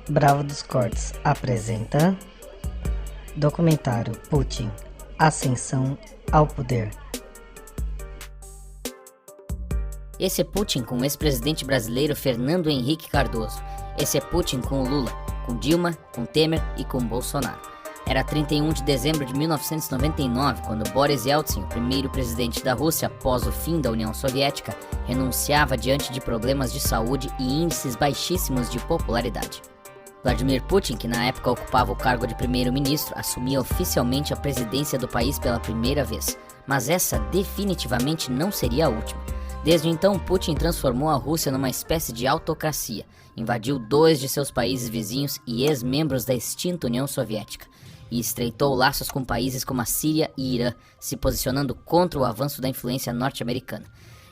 Bravo dos Cortes apresenta documentário Putin, Ascensão ao Poder. Esse é Putin com o ex-presidente brasileiro Fernando Henrique Cardoso. Esse é Putin com o Lula, com Dilma, com Temer e com Bolsonaro. Era 31 de dezembro de 1999, quando Boris Yeltsin, o primeiro presidente da Rússia após o fim da União Soviética, renunciava diante de problemas de saúde e índices baixíssimos de popularidade. Vladimir Putin, que na época ocupava o cargo de primeiro-ministro, assumia oficialmente a presidência do país pela primeira vez. Mas essa definitivamente não seria a última. Desde então, Putin transformou a Rússia numa espécie de autocracia, invadiu 2 de seus países vizinhos e ex-membros da extinta União Soviética, e estreitou laços com países como a Síria e Irã, se posicionando contra o avanço da influência norte-americana.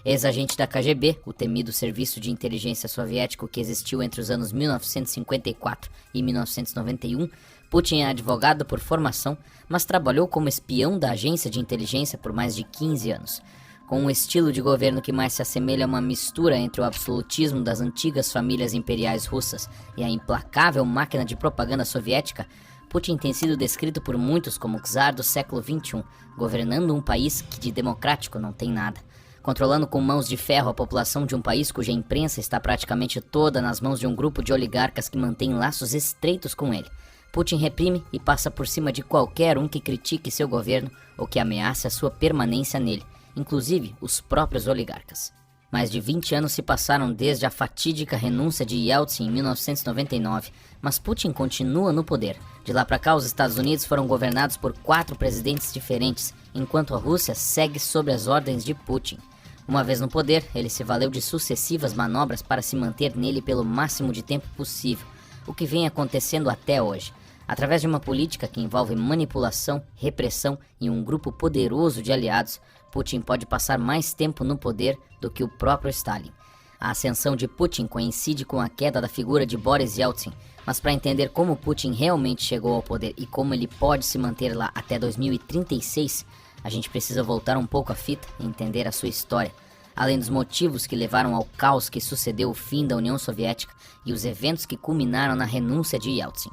Ex-agente da KGB, o temido serviço de inteligência soviético que existiu entre os anos 1954 e 1991, Putin é advogado por formação, mas trabalhou como espião da agência de inteligência por mais de 15 anos. Com um estilo de governo que mais se assemelha a uma mistura entre o absolutismo das antigas famílias imperiais russas e a implacável máquina de propaganda soviética, Putin tem sido descrito por muitos como o czar do século XXI, governando um país que de democrático não tem nada. Controlando com mãos de ferro a população de um país cuja imprensa está praticamente toda nas mãos de um grupo de oligarcas que mantém laços estreitos com ele. Putin reprime e passa por cima de qualquer um que critique seu governo ou que ameace a sua permanência nele, inclusive os próprios oligarcas. Mais de 20 anos se passaram desde a fatídica renúncia de Yeltsin em 1999, mas Putin continua no poder. De lá para cá, os Estados Unidos foram governados por 4 presidentes diferentes, enquanto a Rússia segue sob as ordens de Putin. Uma vez no poder, ele se valeu de sucessivas manobras para se manter nele pelo máximo de tempo possível, o que vem acontecendo até hoje. Através de uma política que envolve manipulação, repressão e um grupo poderoso de aliados, Putin pode passar mais tempo no poder do que o próprio Stalin. A ascensão de Putin coincide com a queda da figura de Boris Yeltsin, mas para entender como Putin realmente chegou ao poder e como ele pode se manter lá até 2036, a gente precisa voltar um pouco a fita e entender a sua história, além dos motivos que levaram ao caos que sucedeu o fim da União Soviética e os eventos que culminaram na renúncia de Yeltsin.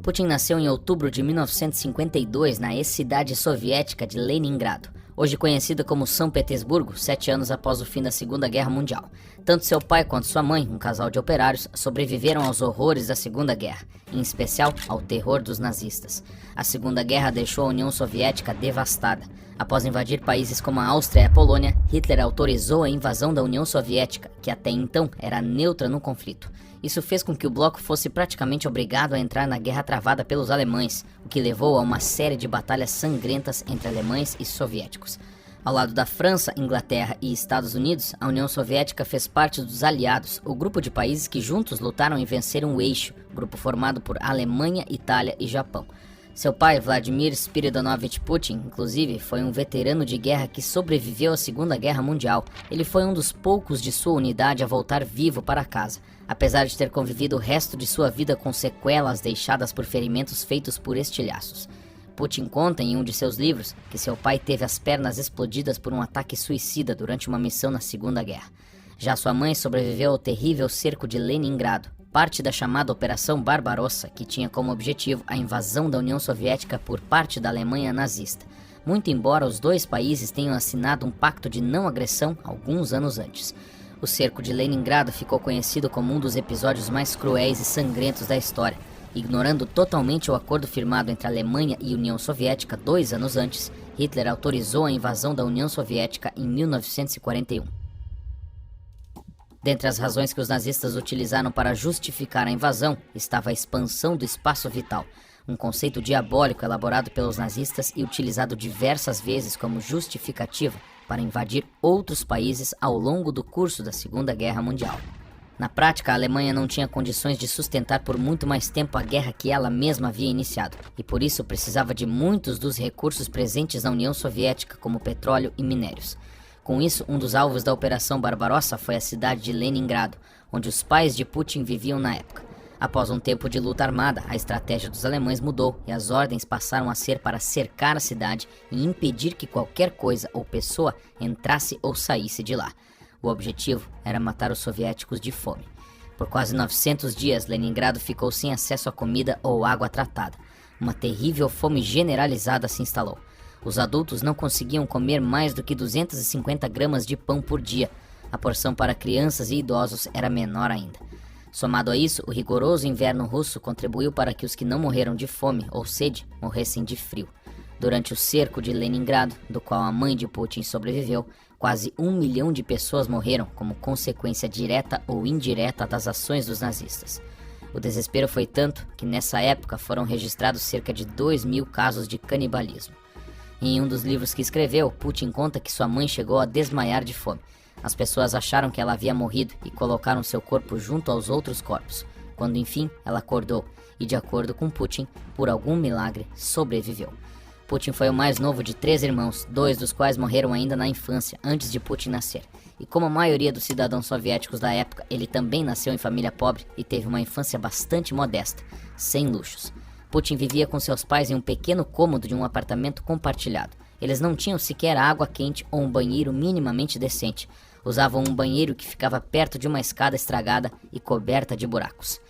Putin nasceu em outubro de 1952 na ex-cidade soviética de Leningrado, hoje conhecida como São Petersburgo, 7 anos após o fim da Segunda Guerra Mundial. Tanto seu pai quanto sua mãe, um casal de operários, sobreviveram aos horrores da Segunda Guerra, em especial ao terror dos nazistas. A Segunda Guerra deixou a União Soviética devastada. Após invadir países como a Áustria e a Polônia, Hitler autorizou a invasão da União Soviética, que até então era neutra no conflito. Isso fez com que o bloco fosse praticamente obrigado a entrar na guerra travada pelos alemães, o que levou a uma série de batalhas sangrentas entre alemães e soviéticos. Ao lado da França, Inglaterra e Estados Unidos, a União Soviética fez parte dos Aliados, o grupo de países que juntos lutaram em vencer um eixo, grupo formado por Alemanha, Itália e Japão. Seu pai, Vladimir Spiridonovich Putin, inclusive, foi um veterano de guerra que sobreviveu à Segunda Guerra Mundial. Ele foi um dos poucos de sua unidade a voltar vivo para casa, apesar de ter convivido o resto de sua vida com sequelas deixadas por ferimentos feitos por estilhaços. Putin conta em um de seus livros que seu pai teve as pernas explodidas por um ataque suicida durante uma missão na Segunda Guerra. Já sua mãe sobreviveu ao terrível cerco de Leningrado, parte da chamada Operação Barbarossa, que tinha como objetivo a invasão da União Soviética por parte da Alemanha nazista, muito embora os 2 países tenham assinado um pacto de não agressão alguns anos antes. O cerco de Leningrado ficou conhecido como um dos episódios mais cruéis e sangrentos da história. Ignorando totalmente o acordo firmado entre a Alemanha e a União Soviética 2 anos antes, Hitler autorizou a invasão da União Soviética em 1941. Dentre as razões que os nazistas utilizaram para justificar a invasão estava a expansão do espaço vital, um conceito diabólico elaborado pelos nazistas e utilizado diversas vezes como justificativa para invadir outros países ao longo do curso da Segunda Guerra Mundial. Na prática, a Alemanha não tinha condições de sustentar por muito mais tempo a guerra que ela mesma havia iniciado, e por isso precisava de muitos dos recursos presentes na União Soviética, como petróleo e minérios. Com isso, um dos alvos da Operação Barbarossa foi a cidade de Leningrado, onde os pais de Putin viviam na época. Após um tempo de luta armada, a estratégia dos alemães mudou e as ordens passaram a ser para cercar a cidade e impedir que qualquer coisa ou pessoa entrasse ou saísse de lá. O objetivo era matar os soviéticos de fome. Por quase 900 dias, Leningrado ficou sem acesso a comida ou água tratada. Uma terrível fome generalizada se instalou. Os adultos não conseguiam comer mais do que 250 gramas de pão por dia. A porção para crianças e idosos era menor ainda. Somado a isso, o rigoroso inverno russo contribuiu para que os que não morreram de fome ou sede morressem de frio. Durante o cerco de Leningrado, do qual a mãe de Putin sobreviveu, quase 1 milhão de pessoas morreram como consequência direta ou indireta das ações dos nazistas. O desespero foi tanto que nessa época foram registrados cerca de 2.000 casos de canibalismo. Em um dos livros que escreveu, Putin conta que sua mãe chegou a desmaiar de fome. As pessoas acharam que ela havia morrido e colocaram seu corpo junto aos outros corpos. Quando enfim ela acordou e, de acordo com Putin, por algum milagre, sobreviveu. Putin foi o mais novo de 3 irmãos, 2 dos quais morreram ainda na infância, antes de Putin nascer. E como a maioria dos cidadãos soviéticos da época, ele também nasceu em família pobre e teve uma infância bastante modesta, sem luxos. Putin vivia com seus pais em um pequeno cômodo de um apartamento compartilhado. Eles não tinham sequer água quente ou um banheiro minimamente decente. Usavam um banheiro que ficava perto de uma escada estragada e coberta de buracos.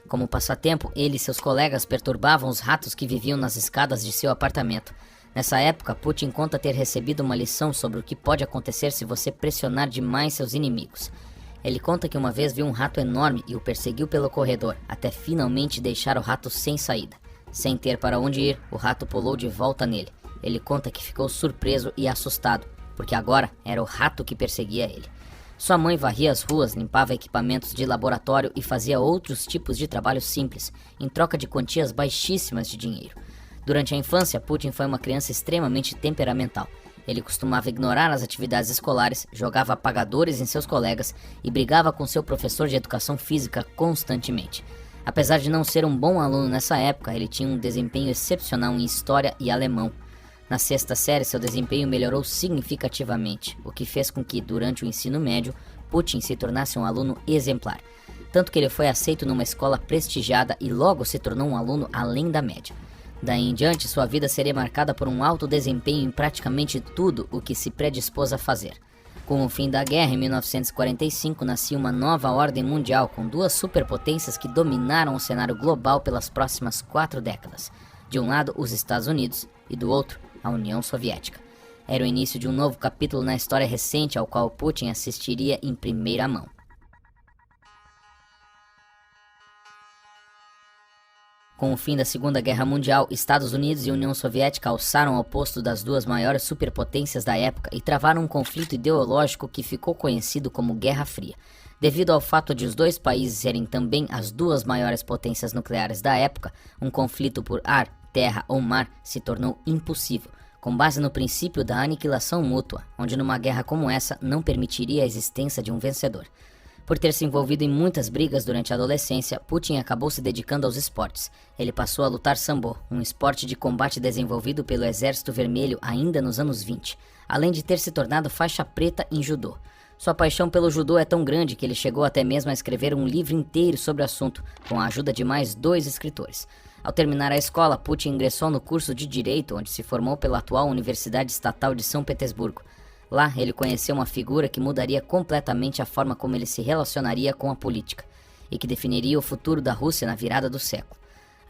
Como passatempo, ele e seus colegas perturbavam os ratos que viviam nas escadas de seu apartamento. Nessa época, Putin conta ter recebido uma lição sobre o que pode acontecer se você pressionar demais seus inimigos. Ele conta que uma vez viu um rato enorme e o perseguiu pelo corredor, até finalmente deixar o rato sem saída. Sem ter para onde ir, o rato pulou de volta nele. Ele conta que ficou surpreso e assustado, porque agora era o rato que perseguia ele. Sua mãe varria as ruas, limpava equipamentos de laboratório e fazia outros tipos de trabalho simples, em troca de quantias baixíssimas de dinheiro. Durante a infância, Putin foi uma criança extremamente temperamental. Ele costumava ignorar as atividades escolares, jogava apagadores em seus colegas e brigava com seu professor de educação física constantemente. Apesar de não ser um bom aluno nessa época, ele tinha um desempenho excepcional em história e alemão. Na 6ª série, seu desempenho melhorou significativamente, o que fez com que, durante o ensino médio, Putin se tornasse um aluno exemplar. Tanto que ele foi aceito numa escola prestigiada e logo se tornou um aluno além da média. Daí em diante, sua vida seria marcada por um alto desempenho em praticamente tudo o que se predispôs a fazer. Com o fim da guerra, em 1945, nascia uma nova ordem mundial com 2 superpotências que dominaram o cenário global pelas próximas 4 décadas. De um lado, os Estados Unidos, e do outro, a União Soviética. Era o início de um novo capítulo na história recente ao qual Putin assistiria em primeira mão. Com o fim da Segunda Guerra Mundial, Estados Unidos e União Soviética alçaram ao posto das 2 maiores superpotências da época e travaram um conflito ideológico que ficou conhecido como Guerra Fria. Devido ao fato de os 2 países serem também as 2 maiores potências nucleares da época, um conflito por ar, terra ou mar se tornou impossível, com base no princípio da aniquilação mútua, onde numa guerra como essa não permitiria a existência de um vencedor. Por ter se envolvido em muitas brigas durante a adolescência, Putin acabou se dedicando aos esportes. Ele passou a lutar sambo, um esporte de combate desenvolvido pelo Exército Vermelho ainda nos anos 20, além de ter se tornado faixa preta em judô. Sua paixão pelo judô é tão grande que ele chegou até mesmo a escrever um livro inteiro sobre o assunto, com a ajuda de mais 2 escritores. Ao terminar a escola, Putin ingressou no curso de Direito, onde se formou pela atual Universidade Estatal de São Petersburgo. Lá, ele conheceu uma figura que mudaria completamente a forma como ele se relacionaria com a política, e que definiria o futuro da Rússia na virada do século.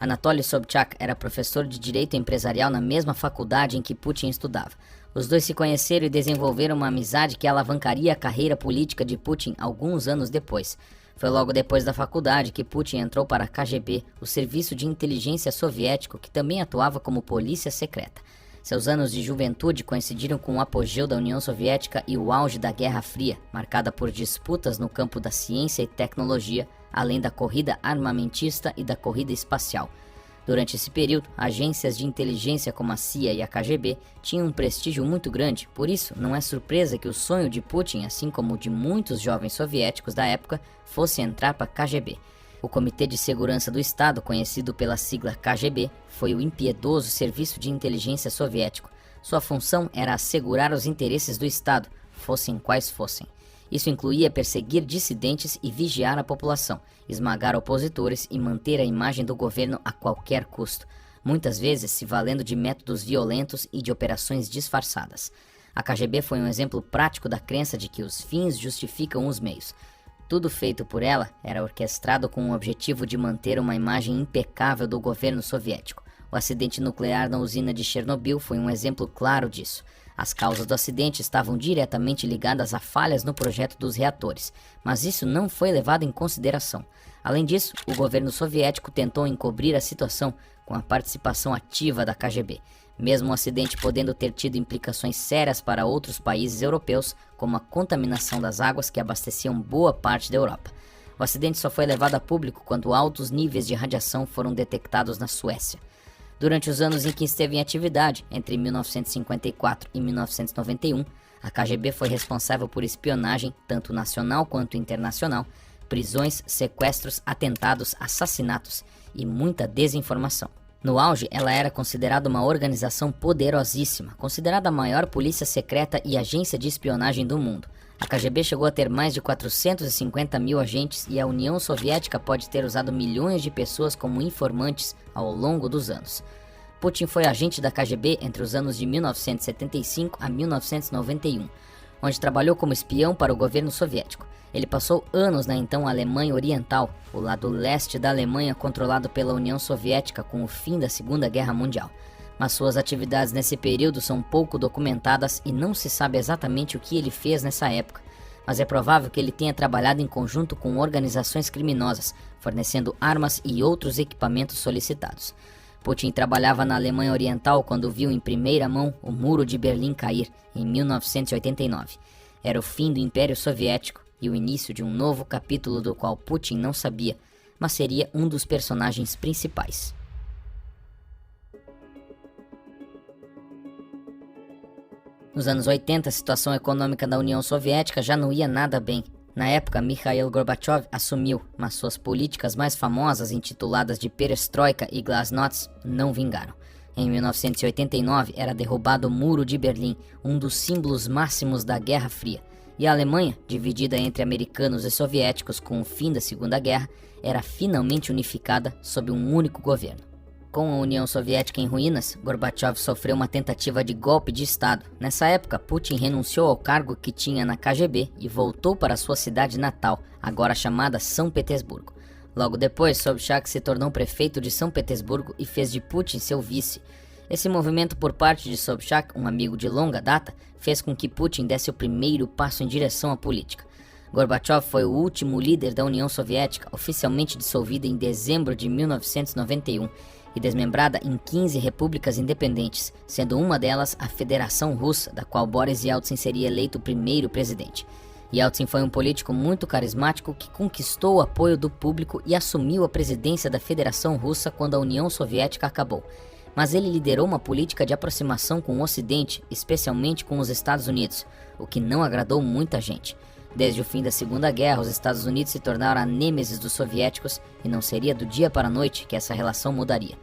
Anatoly Sobchak era professor de Direito Empresarial na mesma faculdade em que Putin estudava. Os 2 se conheceram e desenvolveram uma amizade que alavancaria a carreira política de Putin alguns anos depois. Foi logo depois da faculdade que Putin entrou para a KGB, o serviço de inteligência soviético que também atuava como polícia secreta. Seus anos de juventude coincidiram com o apogeu da União Soviética e o auge da Guerra Fria, marcada por disputas no campo da ciência e tecnologia, além da corrida armamentista e da corrida espacial. Durante esse período, agências de inteligência como a CIA e a KGB tinham um prestígio muito grande, por isso não é surpresa que o sonho de Putin, assim como o de muitos jovens soviéticos da época, fosse entrar para a KGB. O Comitê de Segurança do Estado, conhecido pela sigla KGB, foi o impiedoso serviço de inteligência soviético. Sua função era assegurar os interesses do Estado, fossem quais fossem. Isso incluía perseguir dissidentes e vigiar a população, esmagar opositores e manter a imagem do governo a qualquer custo, muitas vezes se valendo de métodos violentos e de operações disfarçadas. A KGB foi um exemplo prático da crença de que os fins justificam os meios. Tudo feito por ela era orquestrado com o objetivo de manter uma imagem impecável do governo soviético. O acidente nuclear na usina de Chernobyl foi um exemplo claro disso. As causas do acidente estavam diretamente ligadas a falhas no projeto dos reatores, mas isso não foi levado em consideração. Além disso, o governo soviético tentou encobrir a situação com a participação ativa da KGB, mesmo o acidente podendo ter tido implicações sérias para outros países europeus, como a contaminação das águas que abasteciam boa parte da Europa. O acidente só foi levado a público quando altos níveis de radiação foram detectados na Suécia. Durante os anos em que esteve em atividade, entre 1954 e 1991, a KGB foi responsável por espionagem, tanto nacional quanto internacional, prisões, sequestros, atentados, assassinatos e muita desinformação. No auge, ela era considerada uma organização poderosíssima, considerada a maior polícia secreta e agência de espionagem do mundo. A KGB chegou a ter mais de 450 mil agentes e a União Soviética pode ter usado milhões de pessoas como informantes ao longo dos anos. Putin foi agente da KGB entre os anos de 1975 a 1991, onde trabalhou como espião para o governo soviético. Ele passou anos na então Alemanha Oriental, o lado leste da Alemanha controlado pela União Soviética com o fim da Segunda Guerra Mundial. Mas suas atividades nesse período são pouco documentadas e não se sabe exatamente o que ele fez nessa época. Mas é provável que ele tenha trabalhado em conjunto com organizações criminosas, fornecendo armas e outros equipamentos solicitados. Putin trabalhava na Alemanha Oriental quando viu em primeira mão o Muro de Berlim cair, em 1989. Era o fim do Império Soviético e o início de um novo capítulo do qual Putin não sabia, mas seria um dos personagens principais. Nos anos 80, a situação econômica da União Soviética já não ia nada bem. Na época, Mikhail Gorbachev assumiu, mas suas políticas mais famosas, intituladas de Perestroika e Glasnost, não vingaram. Em 1989, era derrubado o Muro de Berlim, um dos símbolos máximos da Guerra Fria. E a Alemanha, dividida entre americanos e soviéticos com o fim da Segunda Guerra, era finalmente unificada sob um único governo. Com a União Soviética em ruínas, Gorbachev sofreu uma tentativa de golpe de Estado. Nessa época, Putin renunciou ao cargo que tinha na KGB e voltou para sua cidade natal, agora chamada São Petersburgo. Logo depois, Sobchak se tornou prefeito de São Petersburgo e fez de Putin seu vice. Esse movimento por parte de Sobchak, um amigo de longa data, fez com que Putin desse o primeiro passo em direção à política. Gorbachev foi o último líder da União Soviética, oficialmente dissolvida em dezembro de 1991 e desmembrada em 15 repúblicas independentes, sendo uma delas a Federação Russa, da qual Boris Yeltsin seria eleito o primeiro presidente. Yeltsin foi um político muito carismático que conquistou o apoio do público e assumiu a presidência da Federação Russa quando a União Soviética acabou. Mas ele liderou uma política de aproximação com o Ocidente, especialmente com os Estados Unidos, o que não agradou muita gente. Desde o fim da Segunda Guerra, os Estados Unidos se tornaram a nêmesis dos soviéticos e não seria do dia para a noite que essa relação mudaria.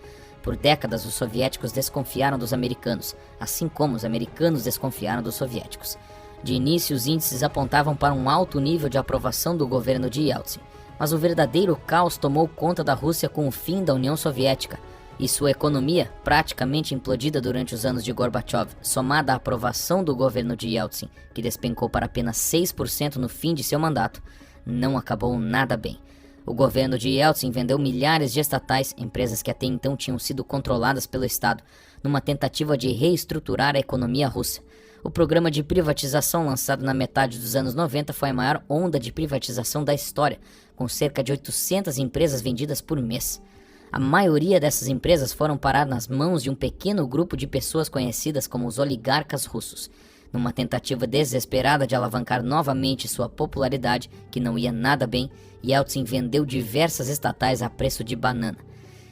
Por décadas, os soviéticos desconfiaram dos americanos, assim como os americanos desconfiaram dos soviéticos. De início, os índices apontavam para um alto nível de aprovação do governo de Yeltsin, mas o verdadeiro caos tomou conta da Rússia com o fim da União Soviética, e sua economia, praticamente implodida durante os anos de Gorbachev, somada à aprovação do governo de Yeltsin, que despencou para apenas 6% no fim de seu mandato, não acabou nada bem. O governo de Yeltsin vendeu milhares de estatais, empresas que até então tinham sido controladas pelo Estado, numa tentativa de reestruturar a economia russa. O programa de privatização lançado na metade dos anos 90 foi a maior onda de privatização da história, com cerca de 800 empresas vendidas por mês. A maioria dessas empresas foram parar nas mãos de um pequeno grupo de pessoas conhecidas como os oligarcas russos, numa tentativa desesperada de alavancar novamente sua popularidade, que não ia nada bem, Yeltsin vendeu diversas estatais a preço de banana.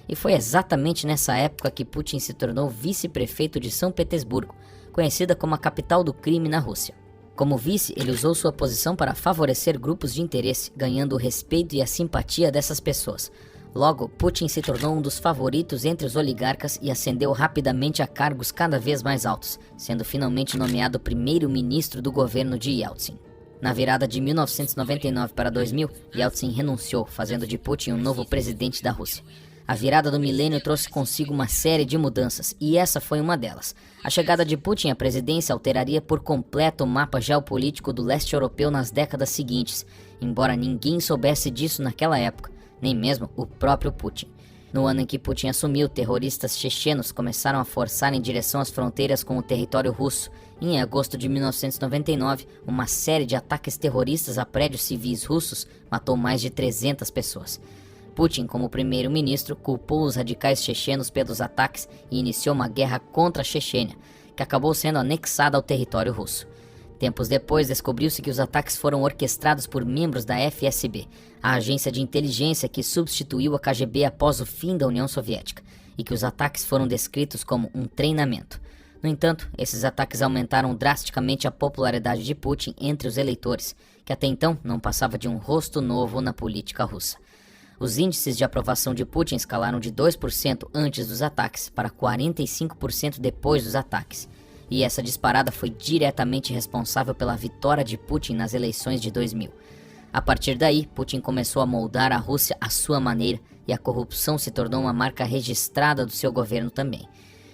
E foi exatamente nessa época que Putin se tornou vice-prefeito de São Petersburgo, conhecida como a capital do crime na Rússia. Como vice, ele usou sua posição para favorecer grupos de interesse, ganhando o respeito e a simpatia dessas pessoas. Logo, Putin se tornou um dos favoritos entre os oligarcas e ascendeu rapidamente a cargos cada vez mais altos, sendo finalmente nomeado primeiro-ministro do governo de Yeltsin. Na virada de 1999 para 2000, Yeltsin renunciou, fazendo de Putin o novo presidente da Rússia. A virada do milênio trouxe consigo uma série de mudanças, e essa foi uma delas. A chegada de Putin à presidência alteraria por completo o mapa geopolítico do leste europeu nas décadas seguintes, embora ninguém soubesse disso naquela época, nem mesmo o próprio Putin. No ano em que Putin assumiu, terroristas chechenos começaram a forçar em direção às fronteiras com o território russo. Em agosto de 1999, uma série de ataques terroristas a prédios civis russos matou mais de 300 pessoas. Putin, como primeiro-ministro, culpou os radicais chechenos pelos ataques e iniciou uma guerra contra a Chechênia, que acabou sendo anexada ao território russo. Tempos depois, descobriu-se que os ataques foram orquestrados por membros da FSB, a agência de inteligência que substituiu a KGB após o fim da União Soviética, e que os ataques foram descritos como um treinamento. No entanto, esses ataques aumentaram drasticamente a popularidade de Putin entre os eleitores, que até então não passava de um rosto novo na política russa. Os índices de aprovação de Putin escalaram de 2% antes dos ataques para 45% depois dos ataques. E essa disparada foi diretamente responsável pela vitória de Putin nas eleições de 2000. A partir daí, Putin começou a moldar a Rússia à sua maneira e a corrupção se tornou uma marca registrada do seu governo também.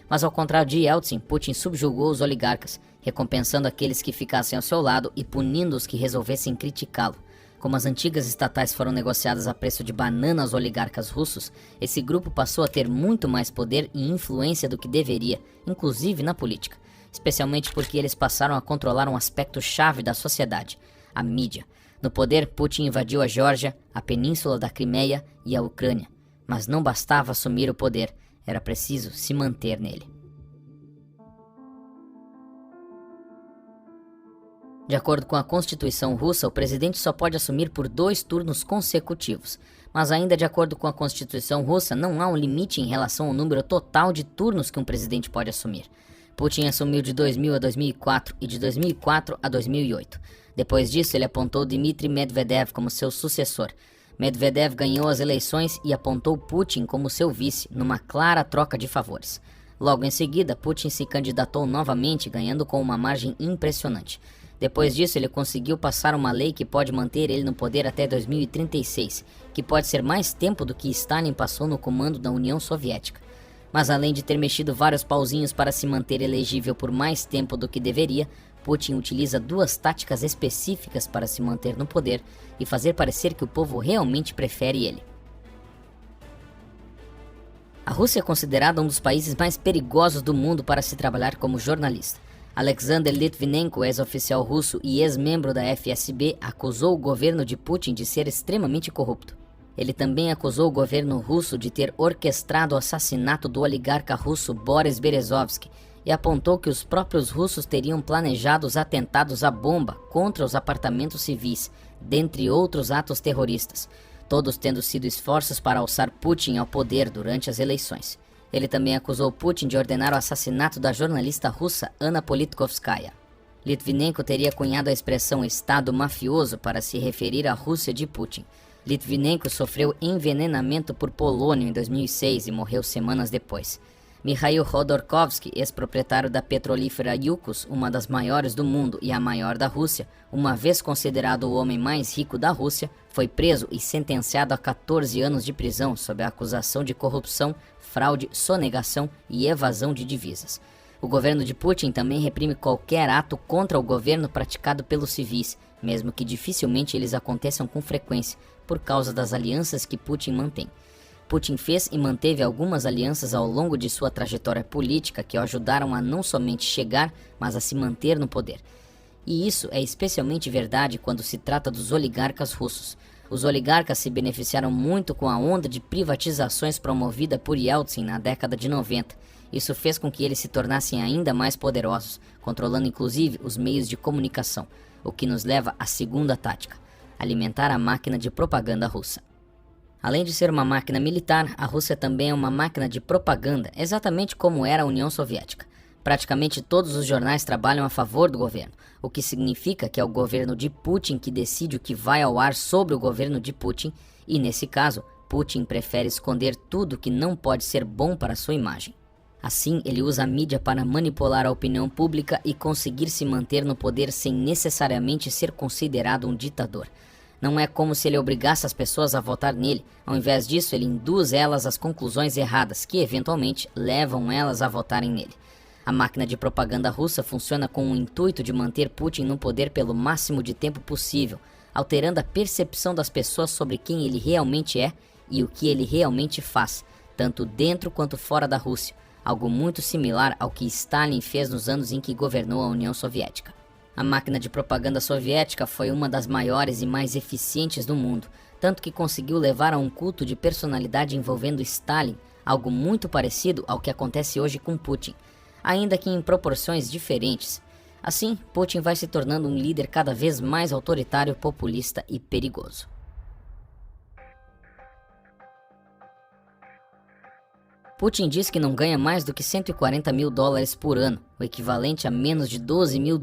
Mas ao contrário de Yeltsin, Putin subjugou os oligarcas, recompensando aqueles que ficassem ao seu lado e punindo os que resolvessem criticá-lo. Como as antigas estatais foram negociadas a preço de banana aos oligarcas russos, esse grupo passou a ter muito mais poder e influência do que deveria, inclusive na política. Especialmente porque eles passaram a controlar um aspecto-chave da sociedade, a mídia. No poder, Putin invadiu a Geórgia, a península da Crimeia e a Ucrânia. Mas não bastava assumir o poder, era preciso se manter nele. De acordo com a Constituição russa, o presidente só pode assumir por 2 turnos consecutivos. Mas ainda de acordo com a Constituição russa, não há um limite em relação ao número total de turnos que um presidente pode assumir. Putin assumiu de 2000 a 2004 e de 2004 a 2008. Depois disso, ele apontou Dmitry Medvedev como seu sucessor. Medvedev ganhou as eleições e apontou Putin como seu vice, numa clara troca de favores. Logo em seguida, Putin se candidatou novamente, ganhando com uma margem impressionante. Depois disso, ele conseguiu passar uma lei que pode manter ele no poder até 2036, que pode ser mais tempo do que Stalin passou no comando da União Soviética. Mas além de ter mexido vários pauzinhos para se manter elegível por mais tempo do que deveria, Putin utiliza 2 táticas específicas para se manter no poder e fazer parecer que o povo realmente prefere ele. A Rússia é considerada um dos países mais perigosos do mundo para se trabalhar como jornalista. Alexander Litvinenko, ex-oficial russo e ex-membro da FSB, acusou o governo de Putin de ser extremamente corrupto. Ele também acusou o governo russo de ter orquestrado o assassinato do oligarca russo Boris Berezovsky e apontou que os próprios russos teriam planejado os atentados à bomba contra os apartamentos civis, dentre outros atos terroristas, todos tendo sido esforços para alçar Putin ao poder durante as eleições. Ele também acusou Putin de ordenar o assassinato da jornalista russa Anna Politkovskaya. Litvinenko teria cunhado a expressão Estado mafioso para se referir à Rússia de Putin. Litvinenko sofreu envenenamento por polônio em 2006 e morreu semanas depois. Mikhail Khodorkovsky, ex-proprietário da petrolífera Yukos, uma das maiores do mundo e a maior da Rússia, uma vez considerado o homem mais rico da Rússia, foi preso e sentenciado a 14 anos de prisão sob a acusação de corrupção, fraude, sonegação e evasão de divisas. O governo de Putin também reprime qualquer ato contra o governo praticado pelos civis, mesmo que dificilmente eles aconteçam com frequência, por causa das alianças que Putin mantém. Putin fez e manteve algumas alianças ao longo de sua trajetória política que o ajudaram a não somente chegar, mas a se manter no poder. E isso é especialmente verdade quando se trata dos oligarcas russos. Os oligarcas se beneficiaram muito com a onda de privatizações promovida por Yeltsin na década de 90. Isso fez com que eles se tornassem ainda mais poderosos, controlando inclusive os meios de comunicação, o que nos leva à segunda tática: alimentar a máquina de propaganda russa. Além de ser uma máquina militar, a Rússia também é uma máquina de propaganda, exatamente como era a União Soviética. Praticamente todos os jornais trabalham a favor do governo, o que significa que é o governo de Putin que decide o que vai ao ar sobre o governo de Putin, e nesse caso, Putin prefere esconder tudo que não pode ser bom para sua imagem. Assim, ele usa a mídia para manipular a opinião pública e conseguir se manter no poder sem necessariamente ser considerado um ditador. Não é como se ele obrigasse as pessoas a votar nele. Ao invés disso, ele induz elas às conclusões erradas, que eventualmente levam elas a votarem nele. A máquina de propaganda russa funciona com o intuito de manter Putin no poder pelo máximo de tempo possível, alterando a percepção das pessoas sobre quem ele realmente é e o que ele realmente faz, tanto dentro quanto fora da Rússia, algo muito similar ao que Stalin fez nos anos em que governou a União Soviética. A máquina de propaganda soviética foi uma das maiores e mais eficientes do mundo, tanto que conseguiu levar a um culto de personalidade envolvendo Stalin, algo muito parecido ao que acontece hoje com Putin, ainda que em proporções diferentes. Assim, Putin vai se tornando um líder cada vez mais autoritário, populista e perigoso. Putin diz que não ganha mais do que $140 mil por ano, o equivalente a menos de $12 mil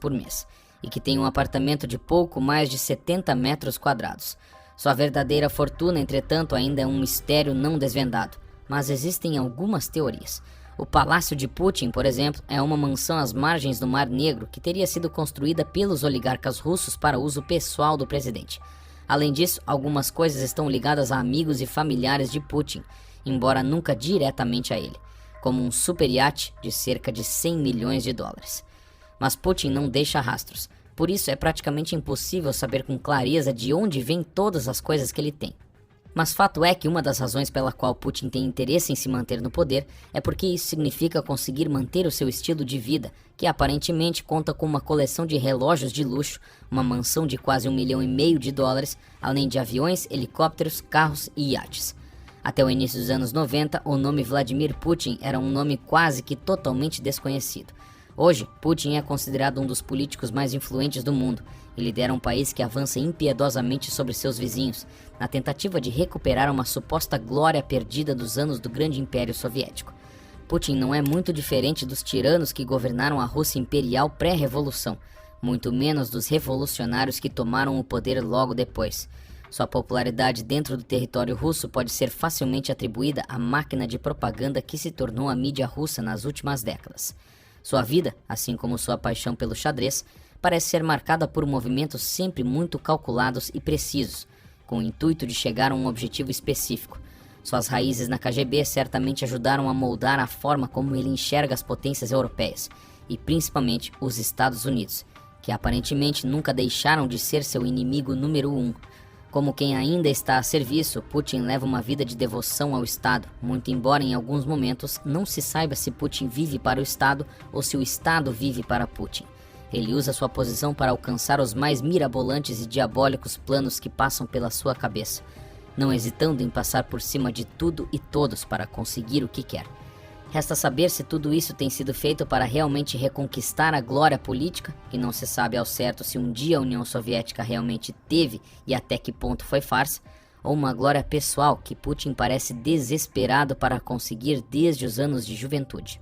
por mês, e que tem um apartamento de pouco mais de 70 metros quadrados. Sua verdadeira fortuna, entretanto, ainda é um mistério não desvendado, mas existem algumas teorias. O Palácio de Putin, por exemplo, é uma mansão às margens do Mar Negro que teria sido construída pelos oligarcas russos para uso pessoal do presidente. Além disso, algumas coisas estão ligadas a amigos e familiares de Putin, embora nunca diretamente a ele, como um super iate de cerca de $100 milhões. Mas Putin não deixa rastros, por isso é praticamente impossível saber com clareza de onde vêm todas as coisas que ele tem. Mas fato é que uma das razões pela qual Putin tem interesse em se manter no poder é porque isso significa conseguir manter o seu estilo de vida, que aparentemente conta com uma coleção de relógios de luxo, uma mansão de quase $1,5 milhão, além de aviões, helicópteros, carros e iates. Até o início dos anos 90, o nome Vladimir Putin era um nome quase que totalmente desconhecido. Hoje, Putin é considerado um dos políticos mais influentes do mundo e lidera um país que avança impiedosamente sobre seus vizinhos, na tentativa de recuperar uma suposta glória perdida dos anos do grande Império Soviético. Putin não é muito diferente dos tiranos que governaram a Rússia imperial pré-revolução, muito menos dos revolucionários que tomaram o poder logo depois. Sua popularidade dentro do território russo pode ser facilmente atribuída à máquina de propaganda que se tornou a mídia russa nas últimas décadas. Sua vida, assim como sua paixão pelo xadrez, parece ser marcada por movimentos sempre muito calculados e precisos, com o intuito de chegar a um objetivo específico. Suas raízes na KGB certamente ajudaram a moldar a forma como ele enxerga as potências europeias, e principalmente os Estados Unidos, que aparentemente nunca deixaram de ser seu inimigo número 1. Como quem ainda está a serviço, Putin leva uma vida de devoção ao Estado, muito embora em alguns momentos não se saiba se Putin vive para o Estado ou se o Estado vive para Putin. Ele usa sua posição para alcançar os mais mirabolantes e diabólicos planos que passam pela sua cabeça, não hesitando em passar por cima de tudo e todos para conseguir o que quer. Resta saber se tudo isso tem sido feito para realmente reconquistar a glória política, que não se sabe ao certo se um dia a União Soviética realmente teve e até que ponto foi farsa, ou uma glória pessoal que Putin parece desesperado para conseguir desde os anos de juventude.